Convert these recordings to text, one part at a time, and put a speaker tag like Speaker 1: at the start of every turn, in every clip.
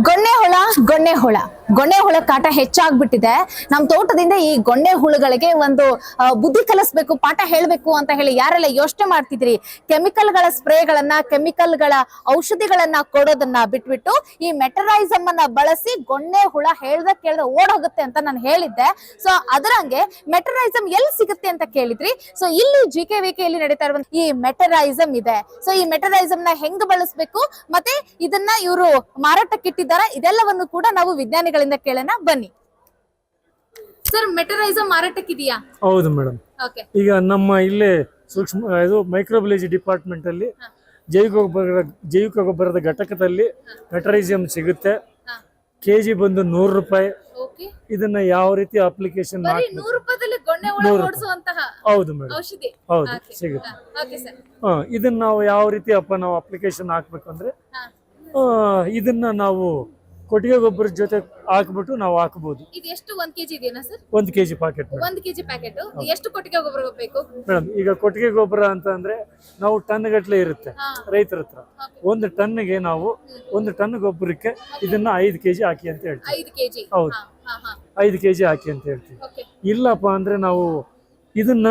Speaker 1: ಗೊಣ್ಣೆ ಹುಳ ಕಾಟ ಹೆಚ್ಚಾಗ್ಬಿಟ್ಟಿದೆ. ನಮ್ ತೋಟದಿಂದ ಈ ಗೊಣ್ಣೆ ಹುಳುಗಳಿಗೆ ಒಂದು ಬುದ್ಧಿ ಕಲಿಸ್ಬೇಕು, ಪಾಠ ಹೇಳ್ಬೇಕು ಅಂತ ಹೇಳಿ ಯಾರೆಲ್ಲ ಯೋಚನೆ ಮಾಡ್ತಿದ್ರಿ, ಕೆಮಿಕಲ್ಗಳ ಸ್ಪ್ರೇಗಳನ್ನ, ಕೆಮಿಕಲ್ಗಳ ಔಷಧಿಗಳನ್ನ ಕೊಡೋದನ್ನ ಬಿಟ್ಬಿಟ್ಟು ಈ ಮೆಟರೈಸಮ್ ಅನ್ನ ಬಳಸಿ ಗೊಣ್ಣೆ ಹುಳ ಹೇಳ್ದ ಕೇಳ್ದ ಓಡೋಗುತ್ತೆ ಅಂತ ನಾನು ಹೇಳಿದ್ದೆ. ಸೊ ಅದರಂಗೆ ಮೆಟರೈಸಮ್ ಎಲ್ಲಿ ಸಿಗುತ್ತೆ ಅಂತ ಕೇಳಿದ್ರಿ. ಸೊ ಇಲ್ಲಿ GKVK ಯಲ್ಲಿ ನಡೀತಾ ಇರುವ ಈ ಮೆಟರೈಸಮ್ ಇದೆ. ಸೊ ಈ ಮೆಟರೈಸಮ್ ನ ಹೆಂಗ್ ಬಳಸಬೇಕು ಮತ್ತೆ ಇದನ್ನ ಇವರು ಮಾರಾಟಕ್ಕಿಟ್ಟಿದ್ದಾರೆ, ಇದೆಲ್ಲವನ್ನು ಕೂಡ ನಾವು ವಿಜ್ಞಾನಿಗಳಿಂದ ಕೇಳೋಣ ಬನ್ನಿ. ಸರ್, ಮೆಟರೈಸಮ್ ಮಾರಾಟಕ್ಕಿದೆಯಾ?
Speaker 2: ಹೌದು ಮೇಡಮ್. ಈಗ ನಮ್ಮ ಇಲ್ಲೇ ಸೂಕ್ಷ್ಮ ಮೈಕ್ರೋಬಯಾಲಜಿ ಡಿಪಾರ್ಟ್ಮೆಂಟ್ ಅಲ್ಲಿ ಜೈವಿಕ ಗೊಬ್ಬರದ ಘಟಕದಲ್ಲಿ ಮೆಟರೈಸಮ್ ಸಿಗುತ್ತೆ. ಕೆಜಿ ಬಂದು 100 ರೂಪಾಯಿ. ಇದನ್ನ ಯಾವ ರೀತಿ ಅಪ್ಲಿಕೇಶನ್ ಹೌದು ಮೇಡಮ್, ಹೌದು ಸಿಗುತ್ತೆ. ಇದನ್ನ ನಾವು ಯಾವ ರೀತಿ ನಾವು ಅಪ್ಲಿಕೇಶನ್ ಹಾಕ್ಬೇಕು ಅಂದ್ರೆ ಇದನ್ನ ನಾವು ಕೊಟ್ಟಿಗೆ ಗೊಬ್ಬರದ ಜೊತೆ ಹಾಕ್ಬಿಟ್ಟು ನಾವು ಹಾಕಬಹುದು.
Speaker 1: ಇದು ಎಷ್ಟು 1 kg ಇದೆಯಾ sir?
Speaker 2: 1 kg packet.
Speaker 1: 1 kg packet ಎಷ್ಟು ಕೊಟ್ಟಿಗೆ ಗೊಬ್ಬರ ಬೇಕು
Speaker 2: ಮೇಡಮ್? ಈಗ ಕೊಟ್ಟಿಗೆ ಗೊಬ್ಬರ ಅಂತ ಅಂದ್ರೆ ನಾವು ಟನ್ ಗಟ್ಟಲೆ ಇರುತ್ತೆ ರೈತರ ಹತ್ರ. 1 ಟನ್ಗೆ ನಾವು 1 ಟನ್ ಗೊಬ್ಬರಕ್ಕೆ ಇದನ್ನ 5 kg ಹಾಕಿ ಅಂತ ಹೇಳ್ತೀವಿ.
Speaker 1: 5 kg? ಹೌದು,
Speaker 2: 5 kg ಹಾಕಿ ಅಂತ ಹೇಳ್ತೀವಿ. ಇಲ್ಲಪ್ಪ ಅಂದ್ರೆ ನಾವು ಇದನ್ನ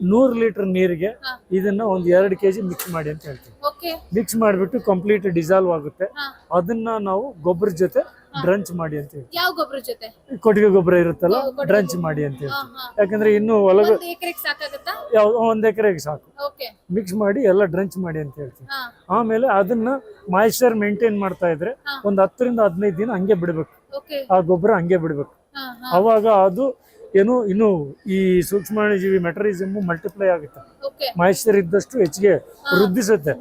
Speaker 2: 100 ಲೀಟರ್ ನೀರಿಗೆ ಇದನ್ನ 2 kg ಮಿಕ್ಸ್ ಮಾಡಿ ಅಂತ ಹೇಳ್ತೀವಿ. ಮಿಕ್ಸ್ ಮಾಡಿಬಿಟ್ಟು ಕಂಪ್ಲೀಟ್ ಡಿಸಾಲ್ವ್ ಆಗುತ್ತೆ. ಅದನ್ನ ನಾವು ಗೊಬ್ಬರ ಜೊತೆ ಡ್ರಂಚ್ ಮಾಡಿ ಅಂತ ಹೇಳ್ತೀವಿ.
Speaker 1: ಯಾವ ಗೊಬ್ಬರ ಜೊತೆ?
Speaker 2: ಕೊಟ್ಟಿಗೆ ಗೊಬ್ಬರ ಇರುತ್ತಲ್ಲ, ಡ್ರಂಚ್ ಮಾಡಿ ಅಂತ ಹೇಳ್ತೀವಿ. ಯಾಕಂದ್ರೆ ಇನ್ನು ಒಳಗೆ 1 ಎಕರೆಗೆ ಸಾಕು. ಮಿಕ್ಸ್ ಮಾಡಿ ಎಲ್ಲ ಡ್ರಂಚ್ ಮಾಡಿ ಅಂತ ಹೇಳ್ತೀವಿ. ಆಮೇಲೆ ಅದನ್ನ ಮಾಯಿಶ್ಚರ್ ಮೇಂಟೈನ್ ಮಾಡ್ತಾ ಇದ್ರೆ 10 ರಿಂದ 15 ದಿನ ಹಂಗೆ ಬಿಡ್ಬೇಕು. ಆ ಗೊಬ್ಬರ ಹಂಗೆ ಬಿಡ್ಬೇಕು. ಅವಾಗ ಅದು ಏನು ಇನ್ನು ಈ ಸೂಕ್ಷ್ಮಾಣುಜೀವಿ ಮೆಟರೈಸಮ್ ಮಲ್ಟಿಪ್ಲೈ ಆಗುತ್ತೆ. ಮಾಯಿಶ್ಚರ್ ಇದ್ದಷ್ಟು ಹೆಚ್ಚಿಗೆ ವೃದ್ಧಿಸುತ್ತೆ.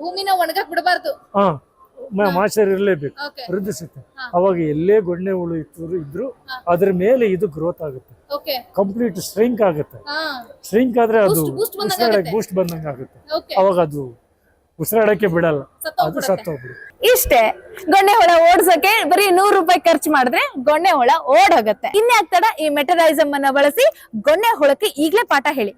Speaker 2: ಮಾಯಿಶ್ಚರ್ ಇರಲೇಬೇಕು, ವೃದ್ಧಿಸುತ್ತೆ. ಅವಾಗ ಎಲ್ಲೇ ಗೊಣ್ಣೆ ಹುಳು ಇದ್ರು ಅದ್ರ ಮೇಲೆ ಇದು ಗ್ರೋತ್ ಆಗುತ್ತೆ, ಕಂಪ್ಲೀಟ್ ಶ್ರಿಂಕ್ ಆಗುತ್ತೆ. ಶ್ರಿಂಕ್ ಆದ್ರೆ ಅದು ಬೂಸ್ಟ್ ಬಂದಂಗ ಆಗುತ್ತೆ. ಅವಾಗ ಅದು ಉಸಿರಾಡಕ್ಕೆ ಬಿಡಲ್ಲ, ಅದು ಸತ್ತೋಗ್ಬಿಡುತ್ತೆ.
Speaker 1: ಇಷ್ಟೇ, ಗೊಣ್ಣೆ ಹುಳ ಓಡಿಸಕ್ಕೆ ಬರೀ 100 ರೂಪಾಯಿ ಖರ್ಚು ಮಾಡಿದ್ರೆ ಗೊಣ್ಣೆ ಹುಳ ಓಡೋಗತ್ತೆ. ಇನ್ಯಾಕ್ ತಡ, ಈ ಮೆಟರೈಸಮ್ ಅನ್ನ ಬಳಸಿ ಗೊಣ್ಣೆ ಹುಳಕ್ಕೆ ಈಗ್ಲೇ ಪಾಠ ಹೇಳಿ.